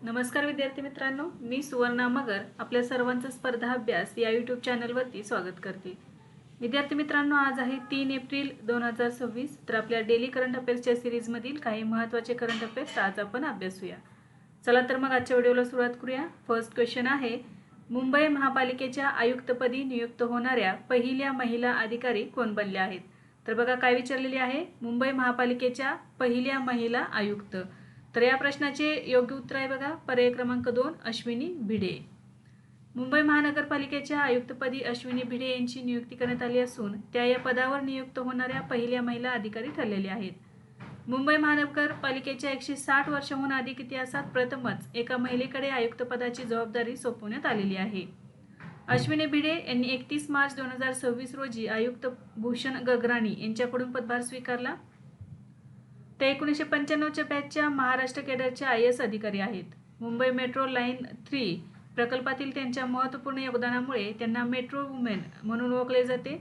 नमस्कार विद्यार्थी मित्रांनो, मी सुवर्णा मगर आपल्या सर्वांचा स्पर्धा अभ्यास या यूट्यूब चॅनलवरती स्वागत करते। विद्यार्थी मित्रांनो, आज आहे 3 एप्रिल 2026। तर आपल्या डेली करंट अफेअर्सच्या सीरीजमधील काही महत्त्वाचे करंट अफेअर्स आज आपण अभ्यासूया। चला तर मग आजच्या व्हिडिओला सुरुवात करूया। फर्स्ट क्वेश्चन आहे, मुंबई महापालिकेच्या आयुक्तपदी नियुक्त होणाऱ्या पहिल्या महिला अधिकारी कोण बनल्या आहेत? तर बघा काय विचारलेले आहे, मुंबई महापालिकेच्या पहिल्या महिला आयुक्त। तर या प्रश्नाचे योग्य उत्तर आहे बघा पर्याय क्रमांक 2 अश्विनी भिडे। मुंबई महानगरपालिकेच्या आयुक्तपदी अश्विनी भिडे यांची नियुक्ती करण्यात आली असून त्या या पदावर नियुक्त होणाऱ्या पहिल्या महिला अधिकारी ठरलेल्या आहेत। मुंबई महानगरपालिकेच्या 160 वर्षांहून अधिक इतिहासात प्रथमच एका महिलेकडे आयुक्तपदाची जबाबदारी सोपवण्यात आलेली आहे। अश्विनी भिडे यांनी 31 मार्च 2026 रोजी आयुक्त भूषण गगराणी यांच्याकडून पदभार स्वीकारला। ते 1995च्या बॅचच्या महाराष्ट्र केडरच्या IAS अधिकारी आहेत। मुंबई मेट्रो लाईन 3 प्रकल्पातील त्यांच्या महत्त्वपूर्ण योगदानामुळे त्यांना मेट्रो वुमेन म्हणून ओळखले जाते।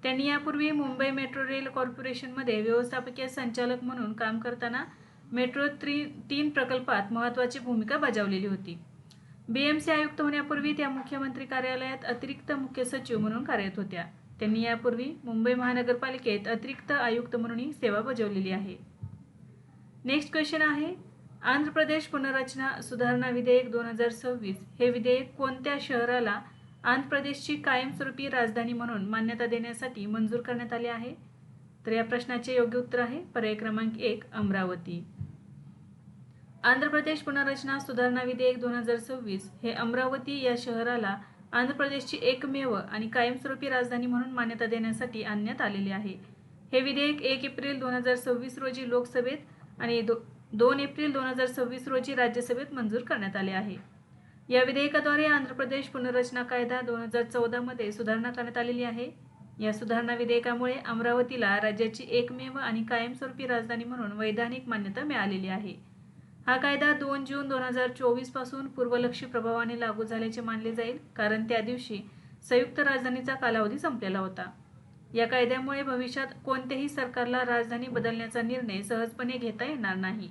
त्यांनी यापूर्वी मुंबई मेट्रो रेल कॉर्पोरेशनमध्ये व्यवस्थापकीय संचालक म्हणून काम करताना मेट्रो 3 प्रकल्पात महत्त्वाची भूमिका बजावलेली होती। BMC आयुक्त होण्यापूर्वी त्या मुख्यमंत्री कार्यालयात अतिरिक्त मुख्य सचिव म्हणून कार्यरत होत्या। त्यांनी यापूर्वी मुंबई महानगरपालिकेत अतिरिक्त आयुक्त म्हणूनही सेवा बजावलेली आहे। नेक्स्ट क्वेश्चन आहे, आंध्र प्रदेश पुनर्रचना सुधारणा विधेयक 2026 हे विधेयक कोणत्या शहराला आंध्र प्रदेशची कायमस्वरूपी राजधानी म्हणून मान्यता देण्यासाठी मंजूर करण्यात आले आहे? तर या प्रश्नाचे योग्य उत्तर आहे पर्याय क्रमांक 1 अमरावती। आंध्र प्रदेश पुनर्रचना सुधारणा विधेयक 2026 हे अमरावती या शहराला आंध्र प्रदेशची एकमेव आणि कायमस्वरूपी राजधानी म्हणून मान्यता देण्यासाठी आणण्यात आलेले आहे। हे विधेयक 1 एप्रिल 2026 रोजी लोकसभेत आणि 2 एप्रिल 2026 रोजी राज्यसभेत मंजूर करण्यात आले आहे। या विधेयकाद्वारे आंध्र प्रदेश पुनर्रचना कायदा 2014 मध्ये सुधारणा करण्यात आलेली आहे। या सुधारणा विधेयकामुळे अमरावतीला राज्याची एकमेव आणि कायमस्वरूपी राजधानी म्हणून वैधानिक मान्यता मिळालेली आहे। हा कायदा 2 जून 2024 पासून पूर्वलक्षी प्रभावाने लागू झाल्याचे मानले जाईल, कारण त्या दिवशी संयुक्त राजधानीचा कालावधी संपलेला होता। या कायद्यामुळे भविष्यात कोणत्याही सरकारला राजधानी बदलण्याचा निर्णय सहजपणे घेता येणार नाही।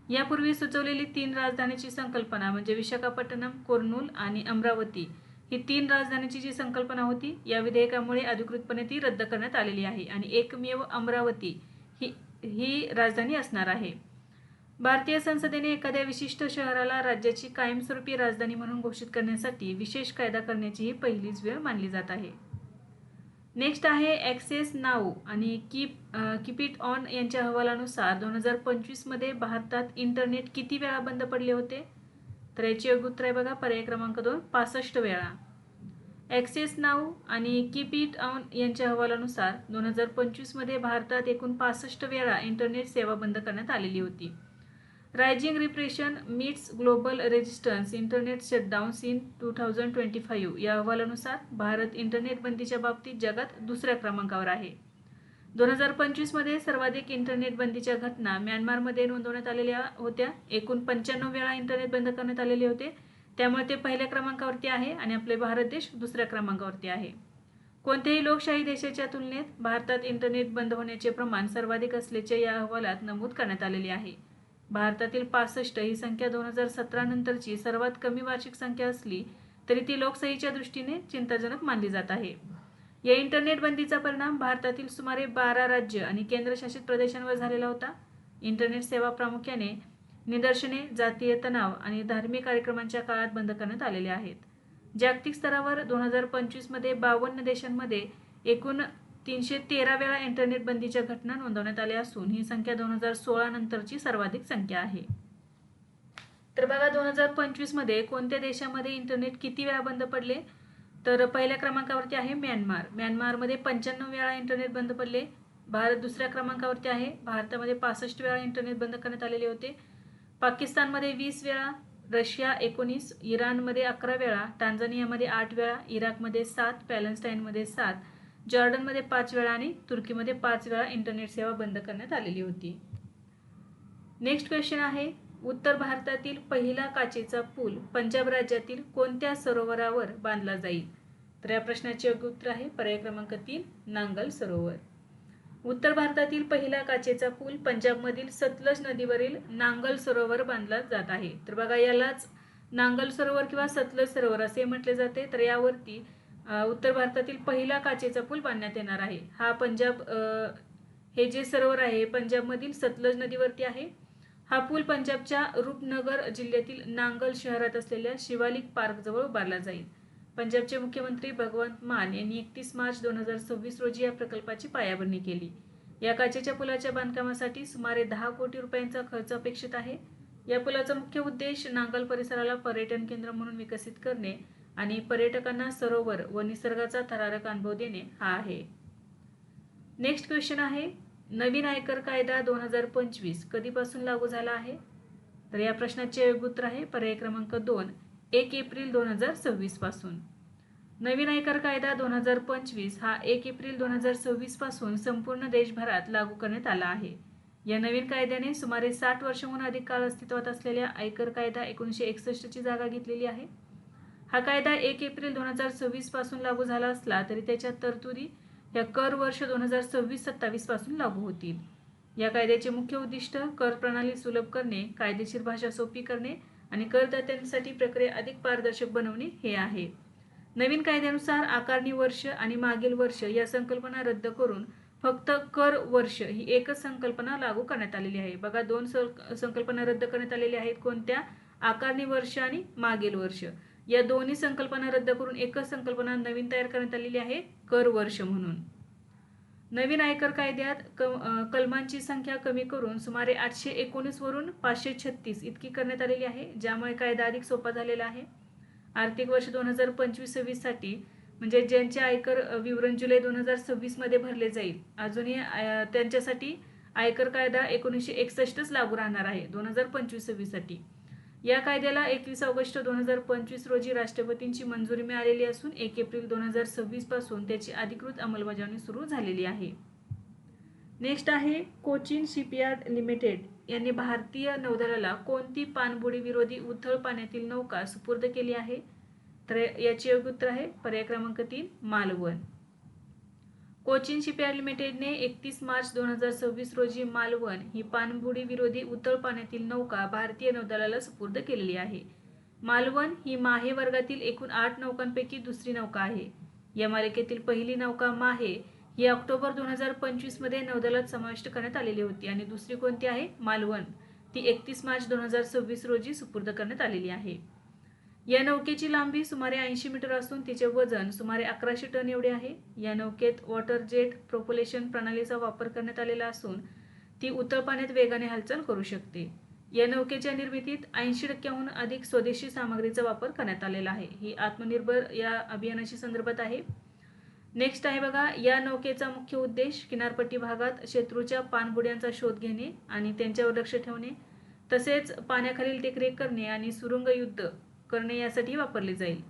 यापूर्वी सुचवलेली 3 राजधानीची संकल्पना म्हणजे विशाखापट्टणम, कुर्नूल आणि अमरावती ही 3 राजधानीची जी संकल्पना होती, या विधेयकामुळे अधिकृतपणे ती रद्द करण्यात आलेली आहे आणि एकमेव अमरावती ही राजधानी असणार आहे। भारतीय संसदेने एखाद्या विशिष्ट शहराला राज्याची कायमस्वरूपी राजधानी म्हणून घोषित करण्यासाठी विशेष कायदा करण्याची ही पहिलीच वेळ मानली जात आहे। नेक्स्ट आहे, ॲक्सेस नाऊ आणि कीप इट ऑन यांच्या अहवालानुसार 2025 मध्ये भारतात इंटरनेट किती वेळा बंद पडले होते? तर याचे योग्य उत्तर आहे बघा पर्याय क्रमांक 2 65 वेळा। ॲक्सेस नाऊ आणि कीप इट ऑन यांच्या अहवालानुसार 2025 मध्ये भारतात एकूण 65 वेळा इंटरनेट सेवा बंद करण्यात आलेली होती। Rising repression meets global resistance internet shutdowns in 2025 या अहवालानुसार भारत इंटरनेट बंदीच्या बाबतीत जगात दुसऱ्या क्रमांकावर आहे। 2025 मध्ये सर्वाधिक इंटरनेट बंदीच्या घटना म्यानमारमध्ये नोंदवण्यात आलेल्या होत्या। एकूण 95 वेळा इंटरनेट बंद करण्यात आलेले होते, त्यामुळे ते पहिल्या क्रमांकावरती आहे आणि आपले भारत देश दुसऱ्या क्रमांकावरती आहे। कोणत्याही लोकशाही देशाच्या तुलनेत भारतात इंटरनेट बंद होण्याचे प्रमाण सर्वाधिक असल्याचे या अहवालात नमूद करण्यात आलेले आहे। भारतातील 65 ही संख्या 2017 नंतरची सर्वात कमी वार्षिक संख्या असली तरी ती लोकशाहीच्या दृष्टीने चिंताजनक मानली जात आहे। या इंटरनेट बंदीचा परिणाम भारतातील सुमारे 12 राज्य आणि केंद्रशासित प्रदेशांवर झालेला होता। इंटरनेट सेवा प्रामुख्याने निदर्शने, जातीय तणाव आणि धार्मिक कार्यक्रमांच्या काळात बंद करण्यात आलेल्या आहेत। जागतिक स्तरावर 2025 मध्ये 52 देशांमध्ये एकूण 313 वेळा इंटरनेट बंदीच्या घटना नोंदवण्यात आल्या असून ही संख्या 2016 नंतरची सर्वाधिक संख्या आहे। तर बघा 2025 मध्ये कोणत्या देशामध्ये इंटरनेट किती वेळा बंद पडले? तर पहिल्या क्रमांकावरती आहे म्यानमार। म्यानमारमध्ये 95 वेळा इंटरनेट बंद पडले। भारत दुसऱ्या क्रमांकावरती आहे। भारतामध्ये 65 वेळा इंटरनेट बंद करण्यात आलेले होते। पाकिस्तानमध्ये 20 वेळा, रशिया 19, इराणमध्ये 11 वेळा, टांझानियामध्ये 8 वेळा, इराकमध्ये 7, पॅलेस्टाईनमध्ये 7, जॉर्डनमध्ये 5 वेळा आणि तुर्कीमध्ये 5 वेळा इंटरनेट सेवा बंद करण्यात आलेली होती। नेक्स्ट क्वेश्चन आहे, उत्तर भारतातील पहिला काचेचा पूल पंजाब राज्यातील कोणत्या सरोवरावर बांधला जाईल? तर या प्रश्नाचे योग्य उत्तर आहे पर्याय क्रमांक 3 नांगल सरोवर। उत्तर भारतातील पहिला काचेचा पूल पंजाबमधील सतलज नदीवरील नांगल सरोवर बांधला जात आहे. तर बघा, यालाच नांगल सरोवर किंवा सतलज सरोवर असे म्हटले जाते. तर यावरती उत्तर भारतातील पहिला काचेचा पूल बांधण्यात येणार आहे. हा हे जे सरोवर आहे पंजाबमधील सतलज नदीवरती आहे. हा पूल पंजाबच्या रूपनगर जिल्ह्यातील नांगल शहरात असलेल्या शिवालिक पार्क जवळ उभारला जाईल. पंजाबचे मुख्यमंत्री भगवंत मान यांनी 31 मार्च 2026 रोजी या प्रकल्पाची पायाभरणी केली. या काचेच्या पुलाच्या बांधकामासाठी सुमारे 10 कोटी रुपयांचा खर्च अपेक्षित आहे. या पुलाचा मुख्य उद्देश नांगल परिसराला पर्यटन केंद्र म्हणून विकसित करणे आणि पर्यटकांना सरोवर व निसर्गाचा थरारक अनुभव देणे हा आहे. नेक्स्ट क्वेश्चन आहे, नवीन आयकर कायदा 2025 कधीपासून लागू झाला आहे? तर या प्रश्नाचे योग्य उत्तर आहे पर्याय क्रमांक 2, 1 एप्रिल 2026 पासून. नवीन आयकर कायदा 2025 हा 1 एप्रिल 2026 पासून संपूर्ण देशभरात लागू करण्यात आला आहे. या नवीन कायद्याने सुमारे 60 वर्षांहून अधिक काळ अस्तित्वात असलेल्या आयकर कायदा 1961 ची जागा घेतलेली आहे. हा कायदा 1 एप्रिल 2026 पासून लागू झाला असला तरी त्याच्या तरतुदी या कर वर्ष 2026-27 पासून लागू होतील. या कायद्याचे मुख्य उद्दिष्ट कर प्रणाली सुलभ करणे, कायदेशीर भाषा सोपी करणे आणि करदात्यांसाठी प्रक्रिया अधिक पारदर्शक बनवणे हे आहे. नवीन कायद्यानुसार आकारणी वर्ष आणि मागील वर्ष या संकल्पना रद्द करून फक्त कर वर्ष ही एकच संकल्पना लागू करण्यात आलेली आहे. बघा, दोन संकल्पना रद्द करण्यात आलेल्या आहेत. कोणत्या? आकारणी वर्ष आणि मागील वर्ष. या दोन्ही संकल्पना रद्द करून एकच संकल्पना नवीन तयार करण्यात आलेली आहे, कर वर्ष म्हणून. नवीन आयकर कायद्यात कलमांची संख्या कमी करून सुमारे 819 वरून 536 इतकी करण्यात आलेली आहे, ज्यामुळे कायदा अधिक सोपा झालेला आहे. आर्थिक वर्ष 2025-26 साठी म्हणजे ज्यांचे आयकर विवरण जुलै 2026 मध्ये भरले जाईल, अजूनही त्यांच्यासाठी आयकर कायदा 1961च लागू राहणार आहे 2025-26 साठी. या कायद्याला 21 ऑगस्ट 2025 रोजी राष्ट्रपतींची मंजुरी मिळालेली असून 1 एप्रिल 2026 पासून त्याची अधिकृत अंमलबजावणी सुरू झालेली आहे. नेक्स्ट आहे, कोचीन शिपयार्ड लिमिटेड यांनी भारतीय नौदलाला कोणती पाणबुडी विरोधी उथळ पाण्यातील नौका सुपूर्द केली आहे? तर याचे योग्य उत्तर आहे पर्याय क्रमांक 3, मालवण. कोचीन शिपयार्ड लिमिटेडने 31 मार्च 2026 रोजी मालवण ही पाणबुडी विरोधी उथळ पाण्यातील नौका भारतीय नौदलाला सुपूर्द केलेली आहे. मालवण ही माहे वर्गातील एकूण 8 नौकांपैकी दुसरी नौका आहे. या मालिकेतील पहिली नौका माहे ही ऑक्टोबर 2025 मध्ये नौदलात समाविष्ट करण्यात आलेली होती आणि दुसरी कोणती आहे? मालवण. ती 31 मार्च 2026 रोजी सुपूर्द करण्यात आलेली आहे. या नौकेची लांबी सुमारे 80 मीटर असून तिचे वजन सुमारे 1100 टन एवढे आहे. या नौकेत वॉटर जेट प्रोपल्शन प्रणालीचा वापर करण्यात आलेला असून ती उथळ पाण्यात वेगाने हालचाल करू शकते. या नौकेच्या निर्मितीत 80% अधिक स्वदेशी सामग्रीचा वापर करण्यात आलेला आहे. ही आत्मनिर्भर या अभियानाशी संदर्भात आहे. नेक्स्ट आहे बघा, या नौकेचा मुख्य उद्देश किनारपट्टी भागात शत्रूच्या पाणबुड्यांचा शोध घेणे आणि त्यांच्यावर लक्ष ठेवणे, तसेच पाण्याखालील देखरेख करणे आणि सुरुंग युद्ध करणे यासाठी वापरले जाईल.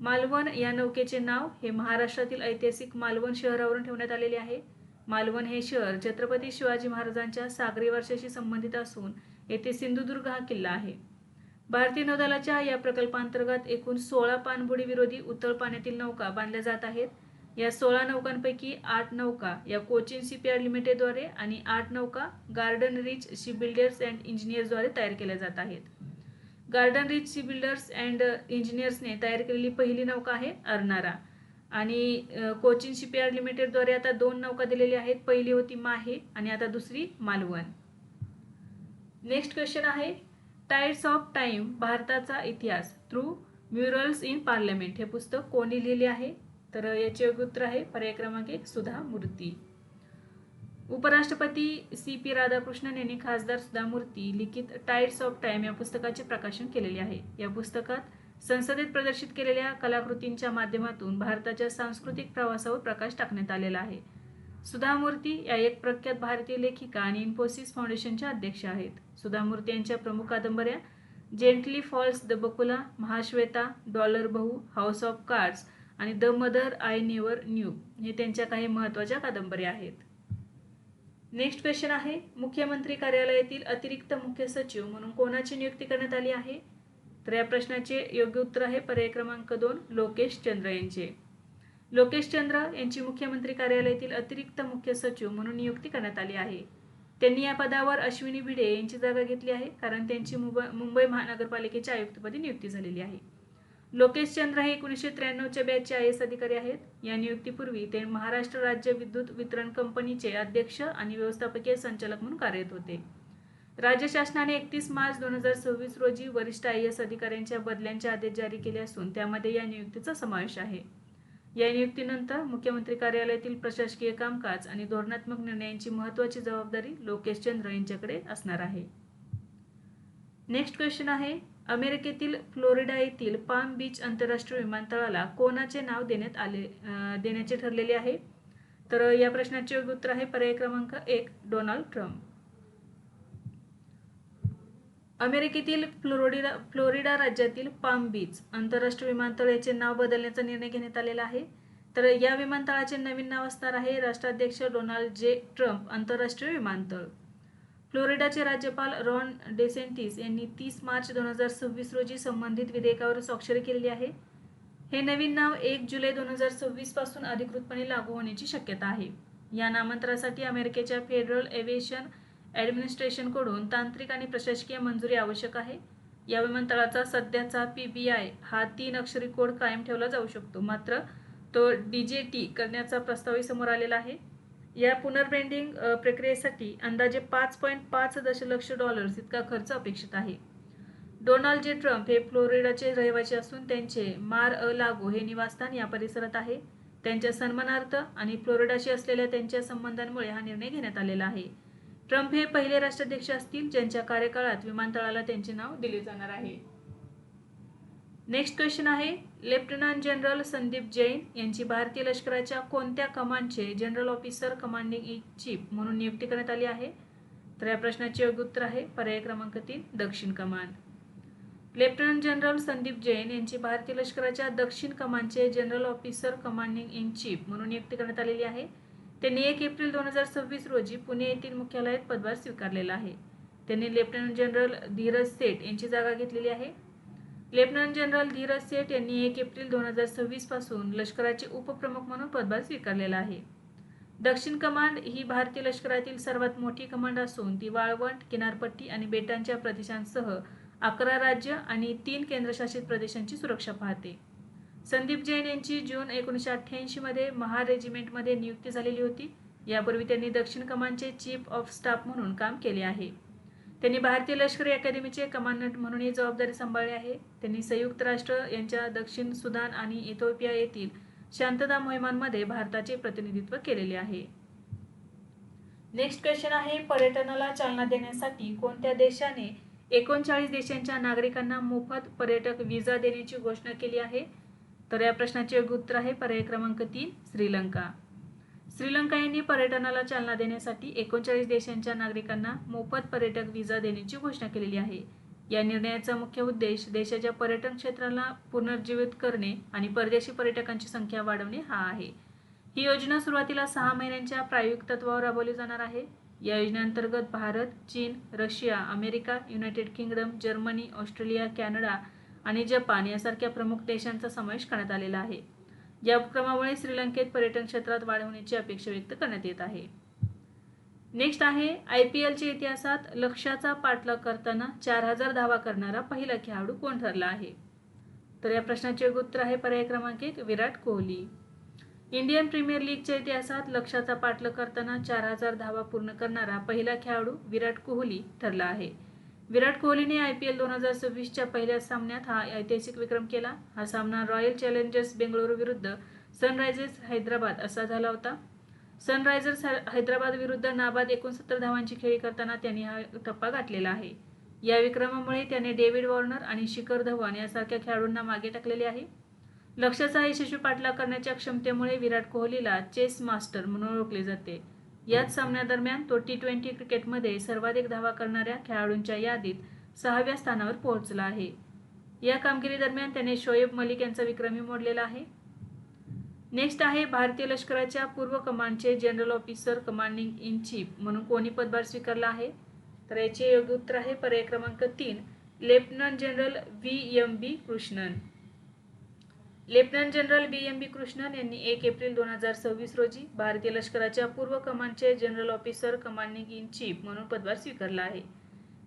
मालवण या नौकेचे नाव हे महाराष्ट्रातील ऐतिहासिक मालवण शहरावरून ठेवण्यात आलेले आहे. मालवण हे शहर छत्रपती शिवाजी महाराजांच्या सागरी वारशाशी संबंधित असून येथे सिंधुदुर्ग हा किल्ला आहे. भारतीय नौदलाच्या या प्रकल्पांतर्गत एकूण 16 पाणबुडी विरोधी उथळ पाण्यातील नौका बांधल्या जात आहेत. या 16 नौकांपैकी 8 नौका या कोचीन शिपयार्ड लिमिटेडद्वारे आणि 8 नौका गार्डन रिच शिपबिल्डर्स अँड इंजिनियर्सद्वारे तयार केल्या जात आहेत. गार्डन रिच शिपबिल्डर्स अँड इंजिनियर्सने तयार केलेली पहिली नौका आहे अर्नारा आणि कोचीन शिपयार्ड लिमिटेडद्वारे आता 2 नौका दिलेल्या आहेत. पहिली होती माहे आणि आता दुसरी मालवण. नेक्स्ट क्वेश्चन आहे, टाइड्स ऑफ टाइम भारताचा इतिहास थ्रू म्युरल्स इन पार्लमेंट हे पुस्तक कोणी लिहिले आहे? तर याचे योग्य उत्तर आहे पर्याय क्रमांक 1, सुधा मूर्ती. उपराष्ट्रपती CP राधाकृष्णन यांनी खासदार सुधा मूर्ती लिखित टाइड्स ऑफ टाइम या पुस्तकाचे प्रकाशन केलेले आहे. या पुस्तकात संसदेत प्रदर्शित केलेल्या कलाकृतींच्या माध्यमातून भारताच्या सांस्कृतिक प्रवासावर प्रकाश टाकण्यात आलेला आहे. सुधा मूर्ती या एक प्रख्यात भारतीय लेखिका आणि इन्फोसिस फाउंडेशनच्या अध्यक्ष आहेत. सुधा मूर्ती यांच्या प्रमुख कादंबऱ्या gently falls the Bakula, Mahashweta, dollar Bahu, house of cards आणि the mother I never knew हे त्यांच्या काही महत्त्वाच्या कादंबऱ्या आहेत. नेक्स्ट क्वेश्चन आहे, मुख्यमंत्री कार्यालयातील अतिरिक्त मुख्य सचिव म्हणून कोणाची नियुक्ती करण्यात आली आहे? तर या प्रश्नाचे योग्य उत्तर आहे पर्याय क्रमांक 2, लोकेश चंद्र यांचे. लोकेश चंद्र यांची मुख्यमंत्री कार्यालयातील अतिरिक्त मुख्य सचिव म्हणून नियुक्ती करण्यात आली आहे. त्यांनी या पदावर अश्विनी भिडे यांची जागा घेतली आहे, कारण त्यांची मुंबई महानगरपालिकेच्या आयुक्तपदी नियुक्ती झालेली आहे. लोकेश चंद्र हे 1993च्या बॅचचे IAS अधिकारी आहेत. या नियुक्तीपूर्वी ते महाराष्ट्र राज्य विद्युत वितरण कंपनीचे अध्यक्ष आणि व्यवस्थापकीय संचालक म्हणून कार्यरत होते. राज्य शासनाने 31 मार्च 2026 रोजी वरिष्ठ IAS अधिकाऱ्यांच्या बदल्यांचे आदेश जारी केले असून त्यामध्ये या नियुक्तीचा समावेश आहे. या नियुक्तीनंतर मुख्यमंत्री कार्यालयातील प्रशासकीय कामकाज आणि धोरणात्मक निर्णयांची महत्त्वाची जबाबदारी लोकेश चंद्र यांच्याकडे असणार आहे. नेक्स्ट क्वेश्चन आहे, अमेरिकेतील फ्लोरिडा येथील पाम बीच आंतरराष्ट्रीय विमानतळाला कोणाचे नाव देण्याचे ठरलेले आहे? तर या प्रश्नाचे योग्य उत्तर आहे पर्याय क्रमांक 1, डोनाल्ड ट्रम्प. अमेरिकेतील फ्लोरिडा राज्यातील पाम बीच आंतरराष्ट्रीय विमानतळ याचे नाव बदलण्याचा निर्णय घेण्यात आलेला आहे. तर या विमानतळाचे नवीन नाव असणार आहे राष्ट्राध्यक्ष डोनाल्ड जे ट्रम्प आंतरराष्ट्रीय विमानतळ. फ्लोरिडाचे राज्यपाल रॉन डेसेंटिस यांनी 30 मार्च 2026 रोजी संबंधित विधेयकावर स्वाक्षरी केलेली आहे. हे नवीन नाव 1 जुलै 2026 पासून अधिकृतपणे लागू होण्याची शक्यता आहे. या नामांतरासाठी अमेरिकेच्या फेडरल एव्हिएशन ॲडमिनिस्ट्रेशनकडून तांत्रिक आणि प्रशासकीय मंजुरी आवश्यक आहे. या विमानतळाचा सध्याचा PBI हा 3 अक्षरी कोड कायम ठेवला जाऊ शकतो, मात्र तो DJT करण्याचा प्रस्तावही समोर आलेला आहे. या पुनर्ब्रँडिंग प्रक्रियेसाठी अंदाजे $5.5 दशलक्ष इतका खर्च अपेक्षित आहे. डोनाल्ड जे ट्रम्प हे फ्लोरिडाचे रहिवासी असून त्यांचे मार अ लागो हे निवासस्थान या परिसरात आहे. त्यांच्या सन्मानार्थ आणि फ्लोरिडाशी असलेल्या त्यांच्या संबंधांमुळे हा निर्णय घेण्यात आलेला आहे. ट्रम्प हे पहिले राष्ट्राध्यक्ष असतील ज्यांच्या कार्यकाळात विमानतळाला त्यांचे नाव दिले जाणार आहे. नेक्स्ट क्वेश्चन आहे, लेफ्टनंट जनरल संदीप जैन यांची भारतीय लष्कराच्या कोणत्या कमांडचे general officer commanding in chief म्हणून नियुक्ती करण्यात आली आहे? तर या प्रश्नाचे योग्य उत्तर आहे पर्याय क्रमांक 3, दक्षिण command. Lieutenant general Sandeep Jain यांची भारतीय लष्कराच्या दक्षिण कमांडचे general officer commanding in chief म्हणून नियुक्ती करण्यात आलेली आहे. त्यांनी 1 एप्रिल 2026 रोजी पुणे येथील मुख्यालयात पदभार स्वीकारलेला आहे. त्यांनी लेफ्टनंट जनरल धीरज सेठ यांची जागा घेतलेली आहे. लेफ्टनंट जनरल धीरज सेठ यांनी 1 एप्रिल 2026 पासून लष्कराचे उपप्रमुख म्हणून पदभार स्वीकारलेला आहे. दक्षिण कमांड ही भारतीय लष्करातील सर्वात मोठी कमांड असून ती वाळवंट, किनारपट्टी आणि बेटांच्या प्रदेशांसह 11 राज्य आणि 3 केंद्रशासित प्रदेशांची सुरक्षा पाहते. संदीप जैन यांची जून 1988 मध्ये महार रेजिमेंटमध्ये नियुक्ती झालेली होती. यापूर्वी त्यांनी दक्षिण कमांडचे चीफ ऑफ स्टाफ म्हणून काम केले आहे. त्यांनी भारतीय लष्करी अकादमीचे कमांडंट म्हणून ही जबाबदारी सांभाळली आहे. त्यांनी संयुक्त राष्ट्र यांच्या दक्षिण सुदान आणि इथिओपिया येथील शांतता मोहिमांमध्ये भारताचे प्रतिनिधित्व केलेले आहे. नेक्स्ट क्वेश्चन आहे, पर्यटनाला चालना देण्यासाठी कोणत्या देशाने 39 देशांच्या नागरिकांना मोफत पर्यटक व्हिसा देण्याची घोषणा केली आहे? तर या प्रश्नाचे योग्य उत्तर आहे पर्याय क्रमांक 3, श्रीलंका. श्रीलंका यांनी पर्यटनाला चालना देण्यासाठी 39 देशांच्या नागरिकांना मोफत पर्यटक व्हिसा देण्याची घोषणा केलेली आहे. या निर्णयाचा मुख्य उद्देश देशाच्या पर्यटन क्षेत्राला पुनर्जीवित करणे आणि परदेशी पर्यटकांची संख्या वाढवणे हा आहे. ही योजना सुरुवातीला 6 महिन्यांच्या प्रायोगिक तत्वावर राबवली जाणार आहे. या योजनेअंतर्गत भारत, चीन, Russia, America, United kingdom, Germany, Australia, Canada आणि जपान यासारख्या प्रमुख देशांचा समावेश करण्यात आलेला आहे. या उपक्रमामुळे श्रीलंकेत पर्यटन क्षेत्रात वाढ होण्याची अपेक्षा व्यक्त करण्यात येत आहे. नेक्स्ट आहे, IPLच्या इतिहासात लक्ष्याचा पाठलाग करताना 4000 धावा करणारा पहिला खेळाडू कोण ठरला आहे? तर या प्रश्नाचे उत्तर आहे पर्याय क्रमांक 1, विराट कोहली. इंडियन प्रीमियर लीगच्या इतिहासात लक्ष्याचा पाठलाग करताना 4000 धावा पूर्ण करणारा पहिला खेळाडू विराट कोहली ठरला आहे. विराट कोहलीने IPL 2026च्या पहिल्या सामन्यात हा ऐतिहासिक विक्रम केला. हा सामना रॉयल चॅलेंजर्स बेंगळुरू विरुद्ध सनरायझर्स हैदराबाद असा झाला होता. सनरायझर्स हैदराबाद विरुद्ध नाबाद 69 धावांची खेळी करताना त्यांनी हा टप्पा गाठलेला आहे. या विक्रमामुळे त्याने डेव्हिड वॉर्नर आणि शिखर धवन यासारख्या खेळाडूंना मागे टाकलेले आहे. लक्ष्याचा यशस्वी पाठलाग करण्याच्या क्षमतेमुळे विराट कोहलीला चेस मास्टर म्हणून ओळखले जाते. याच सामन्यादरम्यान तो T20 क्रिकेटमध्ये सर्वाधिक धावा करणाऱ्या खेळाडूंच्या यादीत 6व्या स्थानावर पोहोचला आहे. या कामगिरीदरम्यान त्याने शोएब मलिक यांचा विक्रमही मोडलेला आहे. नेक्स्ट आहे, भारतीय लष्कराच्या पूर्व कमांडचे general officer commanding in chief म्हणून कोणी पदभार स्वीकारला आहे? तर याचे योग्य उत्तर आहे पर्याय क्रमांक 3, lieutenant general VMB Krishnan. Lieutenant general BMB Krishnan यांनी 1 एप्रिल 2026 रोजी भारतीय लष्कराच्या पूर्व कमांडचे general officer commanding in chief म्हणून पदभार स्वीकारला आहे.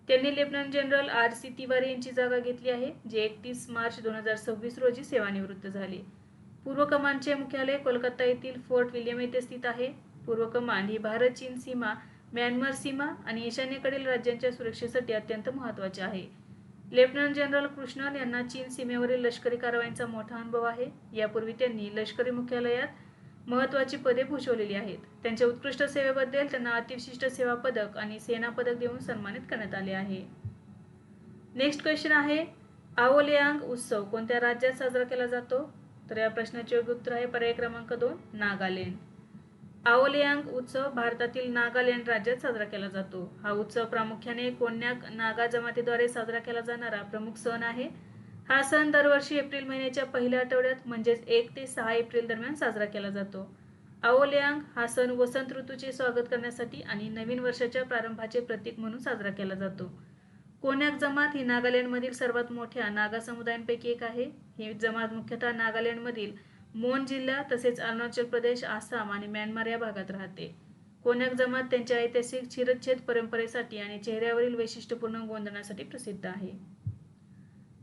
त्यांनी लेफ्टनंट जनरल RC तिवारी यांची जागा घेतली आहे, जे 31 मार्च 2026 रोजी सेवानिवृत्त झाले. पूर्व कमांडचे मुख्यालय कोलकाता येथील फोर्ट विल्यम येथे स्थित आहे. पूर्व कमांड ही भारत-चीन सीमा, म्यानमार सीमा आणि ईशान्येकडील राज्यांच्या सुरक्षेसाठी अत्यंत महत्त्वाचे आहे. लेफ्टनंट जनरल कृष्णन यांना चीन सीमेवरील लष्करी कारवायांचा मोठा अनुभव आहे. यापूर्वी त्यांनी लष्करी मुख्यालयात महत्त्वाची पदे भूषवलेली आहेत. त्यांच्या उत्कृष्ट सेवेबद्दल त्यांना अतिविशिष्ट सेवा पदक आणि सेना पदक देऊन सन्मानित करण्यात आले आहे. नेक्स्ट क्वेश्चन आहे, आओलियांग उत्सव कोणत्या राज्यात साजरा केला जातो? तर या प्रश्नाचे योग्य उत्तर आहे पर्याय क्रमांक 2 नागालँड. आओलियांग उत्सव भारतातील नागालँड राज्यात साजरा केला जातो. हा उत्सव प्रामुख्याने कोन्याक नागा जमातीद्वारे साजरा केला जाणारा प्रमुख सण आहे. हा सण दरवर्षी एप्रिल महिन्याच्या पहिल्या आठवड्यात म्हणजेच 1 ते 6 एप्रिल दरम्यान साजरा केला जातो. आओलियांग हा सण वसंत ऋतूचे स्वागत करण्यासाठी आणि नवीन वर्षाच्या प्रारंभाचे प्रतीक म्हणून साजरा केला जातो. कोन्याक जमात ही नागालँडमधील सर्वात मोठ्या नागा समुदायांपैकी एक आहे. ही जमात मुख्यतः नागालँडमधील मोन जिल्हा तसेच अरुणाचल प्रदेश, आसाम आणि म्यानमार या भागात राहते. कोन्याक जमात त्यांच्या ऐतिहासिक शिरच्छेद परंपरेसाठी आणि चेहऱ्यावरील वैशिष्ट्यपूर्ण गोंधणासाठी प्रसिद्ध आहे.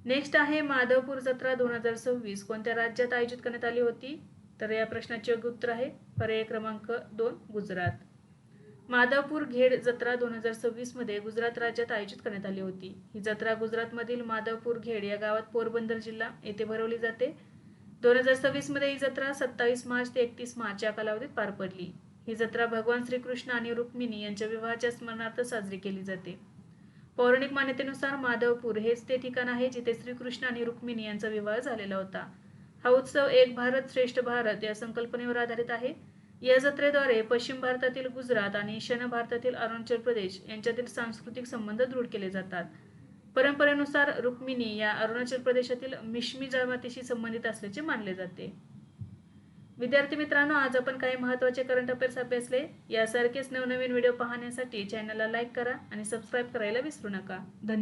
नेक्स्ट आहे, माधवपूर जत्रा 2026 कोणत्या राज्यात आयोजित करण्यात आली होती? तर या प्रश्नाचे योग्य उत्तर आहे पर्याय क्रमांक 2 गुजरात. माधवपूर घेड जत्रा 2026 मध्ये गुजरात राज्यात आयोजित करण्यात आली होती. ही जत्रा गुजरातमधील माधवपूर घेड या गावात पोरबंदर जिल्हा येथे भरवली जाते. 2026 मध्ये ही जत्रा 27 मार्च ते 31 मार्च या कालावधीत पार पडली. ही जत्रा भगवान श्रीकृष्ण आणि रुक्मिणी यांच्या विवाहाच्या स्मरणार्थ साजरी केली जाते. पौराणिक मान्यतेनुसार माधवपूर हेच ते ठिकाण आहे जिथे श्रीकृष्ण आणि रुक्मिणी यांचा विवाह झालेला होता. हा उत्सव एक भारत श्रेष्ठ भारत या संकल्पनेवर आधारित आहे. या जत्रेद्वारे पश्चिम भारतातील गुजरात आणि ईशान्य भारतातील अरुणाचल प्रदेश यांच्यातील सांस्कृतिक संबंध दृढ केले जातात. परंपरेनुसार रुक्मिणी या अरुणाचल प्रदेशातील मिश्मी जमातीशी संबंधित असल्याचे मानले जाते. विद्यार्थी मित्रांनो, आज आपण काही महत्त्वाचे करंट अफेअर्स अभ्यासले. यासारखेच नवनवीन व्हिडिओ पाहण्यासाठी चॅनलला लाईक करा आणि सबस्क्राईब करायला विसरू नका. धन्यवाद.